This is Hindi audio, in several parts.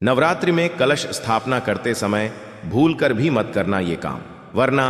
नवरात्रि में कलश स्थापना करते समय भूल कर भी मत करना ये काम, वरना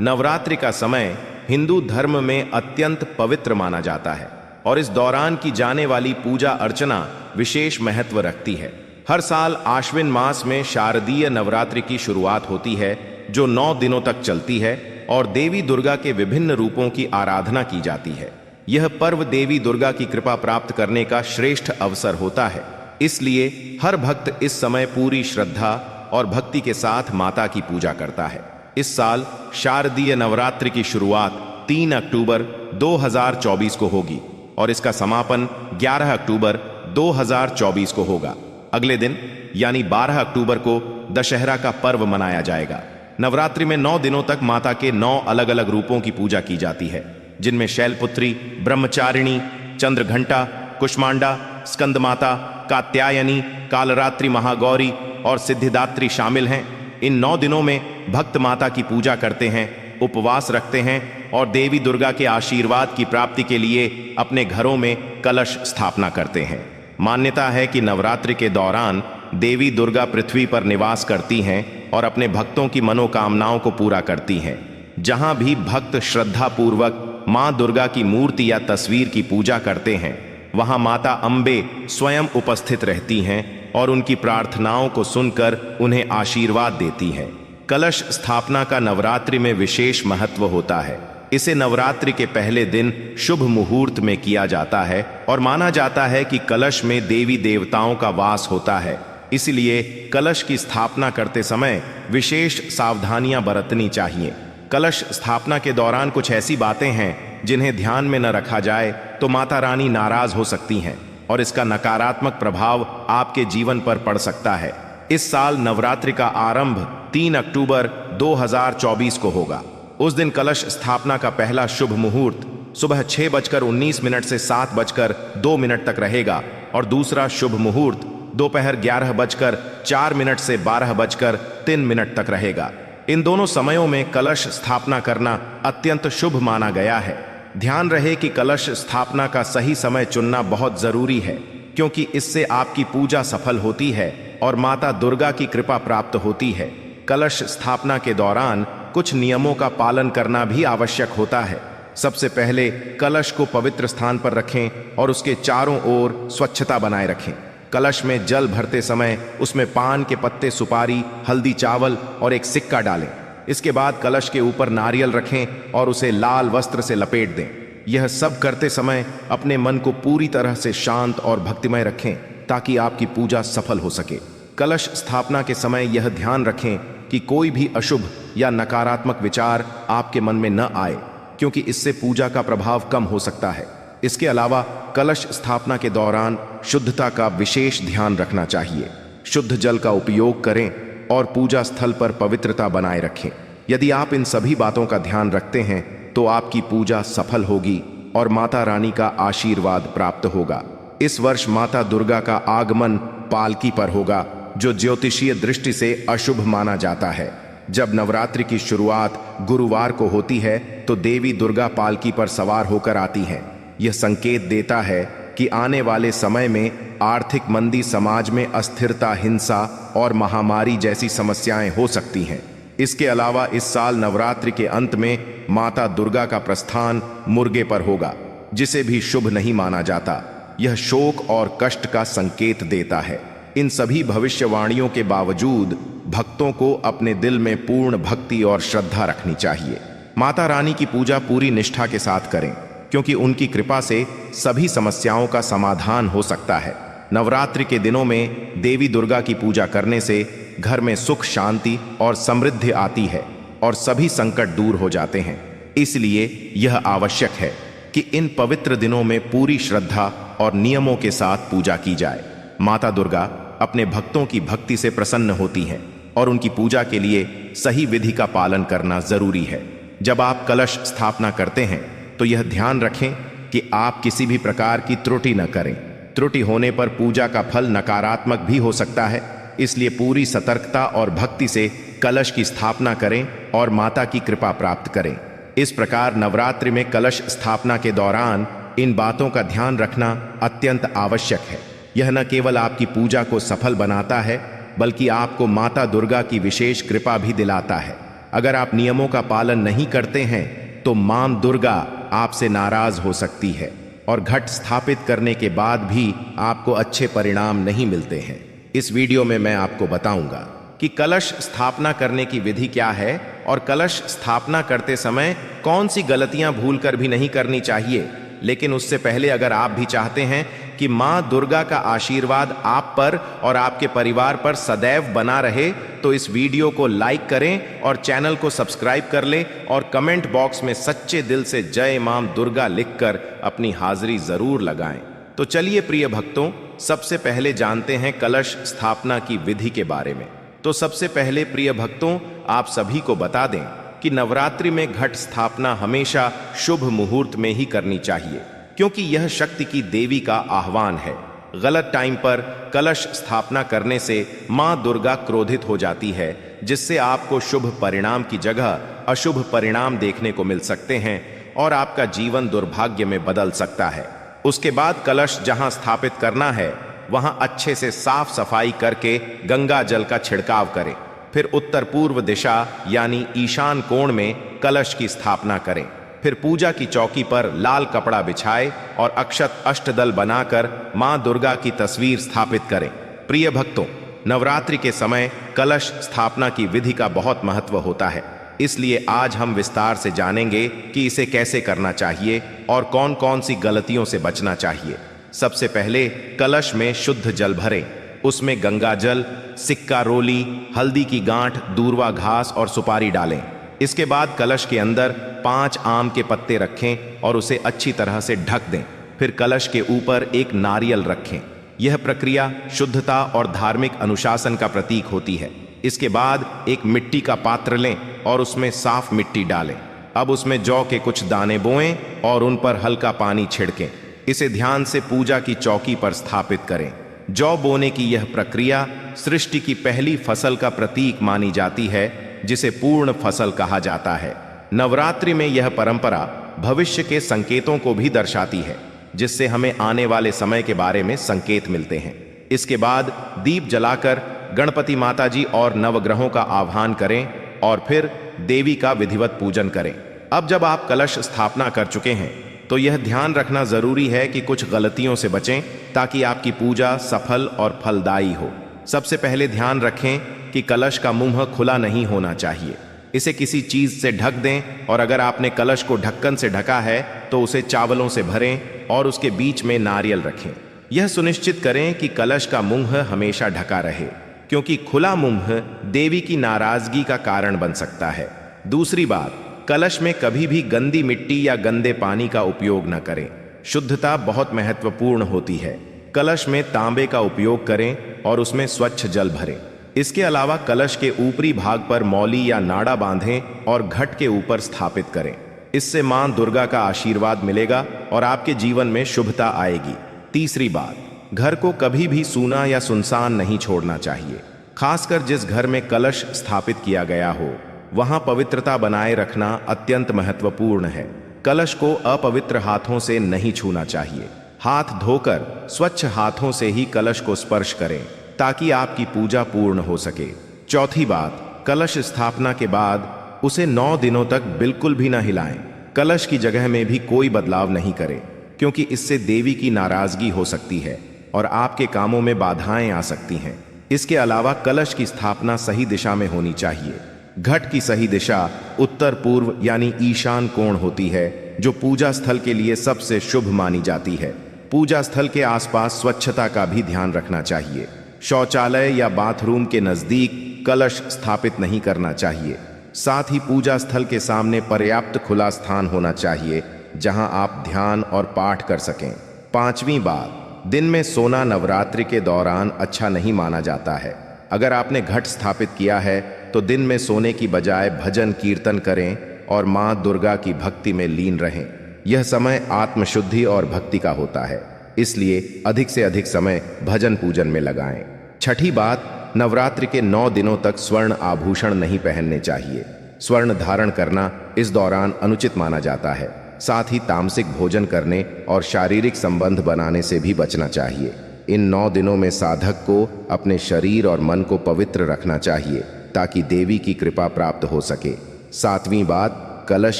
नवरात्रि का समय हिंदू धर्म में अत्यंत पवित्र माना जाता है और इस दौरान की जाने वाली पूजा अर्चना विशेष महत्व रखती है। हर साल आश्विन मास में शारदीय नवरात्रि की शुरुआत होती है जो 9 दिनों तक चलती है और देवी दुर्गा के विभिन्न रूपों की आराधना की जाती है। यह पर्व देवी दुर्गा की कृपा प्राप्त करने का श्रेष्ठ अवसर होता है, इसलिए हर भक्त इस समय पूरी श्रद्धा और भक्ति के साथ माता की पूजा करता है। इस साल शारदीय नवरात्रि की शुरुआत 3 अक्टूबर 2024 को होगी और इसका समापन 11 अक्टूबर 2024 को होगा। अगले दिन यानी 12 अक्टूबर को दशहरा का पर्व मनाया जाएगा। नवरात्रि में 9 दिनों तक माता के 9 अलग अलग रूपों की पूजा की जाती है, जिनमें शैलपुत्री, ब्रह्मचारिणी, चंद्रघंटा, कुष्मांडा, स्कंद माता, कात्यायनी, कालरात्रि महागौरी और सिद्धिदात्री शामिल हैं। इन 9 दिनों में भक्त माता की पूजा करते हैं, उपवास रखते हैं और देवी दुर्गा के आशीर्वाद की प्राप्ति के लिए अपने घरों में कलश स्थापना करते हैं। मान्यता है कि नवरात्रि के दौरान देवी दुर्गा पृथ्वी पर निवास करती हैं और अपने भक्तों की मनोकामनाओं को पूरा करती हैं। जहां भी भक्त श्रद्धापूर्वक मां दुर्गा की मूर्ति या तस्वीर की पूजा करते हैं, वहां माता अंबे स्वयं उपस्थित रहती हैं और उनकी प्रार्थनाओं को सुनकर उन्हें आशीर्वाद देती हैं। कलश स्थापना का नवरात्रि में विशेष महत्व होता है। इसे नवरात्रि के पहले दिन शुभ मुहूर्त में किया जाता है और माना जाता है कि कलश में देवी देवताओं का वास होता है, इसलिए कलश की स्थापना करते समय विशेष सावधानियां बरतनी चाहिए। कलश स्थापना के दौरान कुछ ऐसी बातें हैं जिन्हें ध्यान में न रखा जाए तो माता रानी नाराज हो सकती हैं और इसका नकारात्मक प्रभाव आपके जीवन पर पड़ सकता है। इस साल नवरात्रि का आरंभ 3 अक्टूबर 2024 को होगा। उस दिन कलश स्थापना का पहला शुभ मुहूर्त सुबह 6:19 से 7:02 तक रहेगा और दूसरा शुभ मुहूर्त दोपहर 11:04 से 12:03 तक रहेगा। इन दोनों समयों में कलश स्थापना करना अत्यंत शुभ माना गया है। ध्यान रहे कि कलश स्थापना का सही समय चुनना बहुत जरूरी है, क्योंकि इससे आपकी पूजा सफल होती है और माता दुर्गा की कृपा प्राप्त होती है। कलश स्थापना के दौरान कुछ नियमों का पालन करना भी आवश्यक होता है। सबसे पहले कलश को पवित्र स्थान पर रखें और उसके चारों ओर स्वच्छता बनाए रखें। कलश में जल भरते समय उसमें पान के पत्ते, सुपारी, हल्दी, चावल और एक सिक्का डालें। इसके बाद कलश के ऊपर नारियल रखें और उसे लाल वस्त्र से लपेट दें। यह सब करते समय अपने मन को पूरी तरह से शांत और भक्तिमय रखें ताकि आपकी पूजा सफल हो सके। कलश स्थापना के समय यह ध्यान रखें कि कोई भी अशुभ या नकारात्मक विचार आपके मन में न आए, क्योंकि इससे पूजा का प्रभाव कम हो सकता है। इसके अलावा कलश स्थापना के दौरान शुद्धता का विशेष ध्यान रखना चाहिए। शुद्ध जल का उपयोग करें और पूजा स्थल पर पवित्रता बनाए रखें। यदि आप इन सभी बातों का ध्यान रखते हैं तो आपकी पूजा सफल होगी और माता रानी का आशीर्वाद प्राप्त होगा। इस वर्ष माता दुर्गा का आगमन पालकी पर होगा, जो ज्योतिषीय दृष्टि से अशुभ माना जाता है। जब नवरात्रि की शुरुआत गुरुवार को होती है तो देवी दुर्गा पालकी पर सवार होकर आती हैं। यह संकेत देता है कि आने वाले समय में आर्थिक मंदी, समाज में अस्थिरता, हिंसा और महामारी जैसी समस्याएं हो सकती हैं। इसके अलावा इस साल नवरात्रि के अंत में माता दुर्गा का प्रस्थान मुर्गे पर होगा, जिसे भी शुभ नहीं माना जाता। यह शोक और कष्ट का संकेत देता है। इन सभी भविष्यवाणियों के बावजूद भक्तों को अपने दिल में पूर्ण भक्ति और श्रद्धा रखनी चाहिए। माता रानी की पूजा पूरी निष्ठा के साथ करें, क्योंकि उनकी कृपा से सभी समस्याओं का समाधान हो सकता है। नवरात्रि के दिनों में देवी दुर्गा की पूजा करने से घर में सुख, शांति और समृद्धि आती है और सभी संकट दूर हो जाते हैं। इसलिए यह आवश्यक है कि इन पवित्र दिनों में पूरी श्रद्धा और नियमों के साथ पूजा की जाए। माता दुर्गा अपने भक्तों की भक्ति से प्रसन्न होती हैं और उनकी पूजा के लिए सही विधि का पालन करना जरूरी है। जब आप कलश स्थापना करते हैं तो यह ध्यान रखें कि आप किसी भी प्रकार की त्रुटि न करें। त्रुटि होने पर पूजा का फल नकारात्मक भी हो सकता है, इसलिए पूरी सतर्कता और भक्ति से कलश की स्थापना करें और माता की कृपा प्राप्त करें। इस प्रकार नवरात्रि में कलश स्थापना के दौरान इन बातों का ध्यान रखना अत्यंत आवश्यक है। यह न केवल आपकी पूजा को सफल बनाता है, बल्कि आपको माता दुर्गा की विशेष कृपा भी दिलाता है। अगर आप नियमों का पालन नहीं करते हैं तो मां दुर्गा आपसे नाराज हो सकती है और घट स्थापित करने के बाद भी आपको अच्छे परिणाम नहीं मिलते हैं। इस वीडियो में मैं आपको बताऊंगा कि कलश स्थापना करने की विधि क्या है और कलश स्थापना करते समय कौन सी गलतियां भूलकर भी नहीं करनी चाहिए। लेकिन उससे पहले अगर आप भी चाहते हैं कि मां दुर्गा का आशीर्वाद आप पर और आपके परिवार पर सदैव बना रहे तो इस वीडियो को लाइक करें और चैनल को सब्सक्राइब कर लें और कमेंट बॉक्स में सच्चे दिल से जय मां दुर्गा लिखकर अपनी हाजिरी जरूर लगाएं। तो चलिए प्रिय भक्तों, सबसे पहले जानते हैं कलश स्थापना की विधि के बारे में। तो सबसे पहले प्रिय भक्तों, आप सभी को बता दें कि नवरात्रि में घट स्थापना हमेशा शुभ मुहूर्त में ही करनी चाहिए, क्योंकि यह शक्ति की देवी का आह्वान है। गलत टाइम पर कलश स्थापना करने से मां दुर्गा क्रोधित हो जाती है, जिससे आपको शुभ परिणाम की जगह अशुभ परिणाम देखने को मिल सकते हैं और आपका जीवन दुर्भाग्य में बदल सकता है। उसके बाद कलश जहां स्थापित करना है वहां अच्छे से साफ सफाई करके गंगा जल का छिड़काव करें। फिर उत्तर पूर्व दिशा यानी ईशान कोण में कलश की स्थापना करें। फिर पूजा की चौकी पर लाल कपड़ा बिछाए और अक्षत अष्टदल बनाकर मां दुर्गा की तस्वीर स्थापित करें। प्रिय भक्तों, नवरात्रि के समय कलश स्थापना की विधि का बहुत महत्व होता है, इसलिए आज हम विस्तार से जानेंगे कि इसे कैसे करना चाहिए और कौन कौन सी गलतियों से बचना चाहिए। सबसे पहले कलश में शुद्ध जल भरें। उसमें गंगा जल, सिक्का रोली, हल्दी की गांठ, दूर्वा घास और सुपारी डालें। इसके बाद कलश के अंदर 5 आम के पत्ते रखें और उसे अच्छी तरह से ढक दें। फिर कलश के ऊपर एक नारियल रखें। यह प्रक्रिया शुद्धता और धार्मिक अनुशासन का प्रतीक होती है। इसके बाद एक मिट्टी का पात्र लें और उसमें साफ मिट्टी डालें। अब उसमें जौ के कुछ दाने बोएं और उन पर हल्का पानी छिड़कें। इसे ध्यान से पूजा की चौकी पर स्थापित करें। जौ बोने की यह प्रक्रिया सृष्टि की पहली फसल का प्रतीक मानी जाती है, जिसे पूर्ण फसल कहा जाता है। नवरात्रि में यह परंपरा भविष्य के संकेतों को भी दर्शाती है, जिससे हमें आने वाले समय के बारे में संकेत मिलते हैं। इसके बाद दीप जलाकर गणपति माता जी और नवग्रहों का आह्वान करें और फिर देवी का विधिवत पूजन करें। अब जब आप कलश स्थापना कर चुके हैं तो यह ध्यान रखना जरूरी है कि कुछ गलतियों से बचें ताकि आपकी पूजा सफल और फलदायी हो। सबसे पहले ध्यान रखें कि कलश का मुंह खुला नहीं होना चाहिए। इसे किसी चीज से ढक दें और अगर आपने कलश को ढक्कन से ढका है तो उसे चावलों से भरें और उसके बीच में नारियल रखें। यह सुनिश्चित करें कि कलश का मुंह हमेशा ढका रहे, क्योंकि खुला मुंह देवी की नाराजगी का कारण बन सकता है। दूसरी बात, कलश में कभी भी गंदी मिट्टी या गंदे पानी का उपयोग न करें। शुद्धता बहुत महत्वपूर्ण होती है। कलश में तांबे का उपयोग करें और उसमें स्वच्छ जल भरें। इसके अलावा कलश के ऊपरी भाग पर मौली या नाड़ा बांधें और घट के ऊपर स्थापित करें। इससे मां दुर्गा का आशीर्वाद मिलेगा और आपके जीवन में शुभता आएगी। तीसरी बात, घर को कभी भी सूना या सुनसान नहीं छोड़ना चाहिए। खासकर जिस घर में कलश स्थापित किया गया हो वहां पवित्रता बनाए रखना अत्यंत महत्वपूर्ण है। कलश को अपवित्र हाथों से नहीं छूना चाहिए। हाथ धोकर स्वच्छ हाथों से ही कलश को स्पर्श करें ताकि आपकी पूजा पूर्ण हो सके। चौथी बात, कलश स्थापना के बाद उसे 9 दिनों तक बिल्कुल भी न हिलाएं। कलश की जगह में भी कोई बदलाव नहीं करें, क्योंकि इससे देवी की नाराजगी हो सकती है और आपके कामों में बाधाएं आ सकती हैं। इसके अलावा कलश की स्थापना सही दिशा में होनी चाहिए। घट की सही दिशा उत्तर पूर्व यानी ईशान कोण होती है, जो पूजा स्थल के लिए सबसे शुभ मानी जाती है। पूजा स्थल के आसपास स्वच्छता का भी ध्यान रखना चाहिए। शौचालय या बाथरूम के नजदीक कलश स्थापित नहीं करना चाहिए। साथ ही पूजा स्थल के सामने पर्याप्त खुला स्थान होना चाहिए जहां आप ध्यान और पाठ कर सकें। पांचवी बात, दिन में सोना नवरात्रि के दौरान अच्छा नहीं माना जाता है। अगर आपने घट स्थापित किया है तो दिन में सोने की बजाय भजन कीर्तन करें और मां दुर्गा की भक्ति में लीन रहें। यह समय आत्मशुद्धि और भक्ति का होता है, इसलिए अधिक से अधिक समय भजन पूजन में लगाएं। छठी बात, नवरात्रि के 9 दिनों तक स्वर्ण आभूषण नहीं पहनने चाहिए। स्वर्ण धारण करना इस दौरान अनुचित माना जाता है। साथ ही तामसिक भोजन करने और शारीरिक संबंध बनाने से भी बचना चाहिए। इन 9 दिनों में साधक को अपने शरीर और मन को पवित्र रखना चाहिए ताकि देवी की कृपा प्राप्त हो सके। 7वीं बात, कलश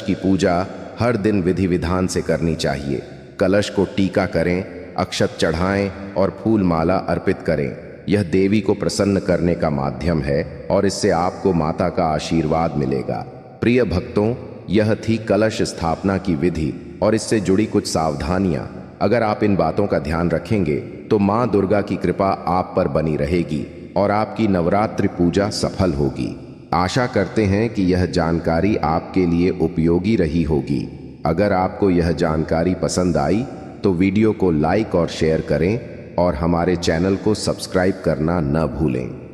की पूजा हर दिन विधि विधान से करनी चाहिए। कलश को टीका करें, अक्षत चढ़ाएं और फूल माला अर्पित करें। यह देवी को प्रसन्न करने का माध्यम है और इससे आपको माता का आशीर्वाद मिलेगा। प्रिय भक्तों, यह थी कलश स्थापना की विधि और इससे जुड़ी कुछ सावधानियां। अगर आप इन बातों का ध्यान रखेंगे तो मां दुर्गा की कृपा आप पर बनी रहेगी और आपकी नवरात्रि पूजा सफल होगी। आशा करते हैं कि यह जानकारी आपके लिए उपयोगी रही होगी। अगर आपको यह जानकारी पसंद आई तो वीडियो को लाइक और शेयर करें और हमारे चैनल को सब्सक्राइब करना न भूलें।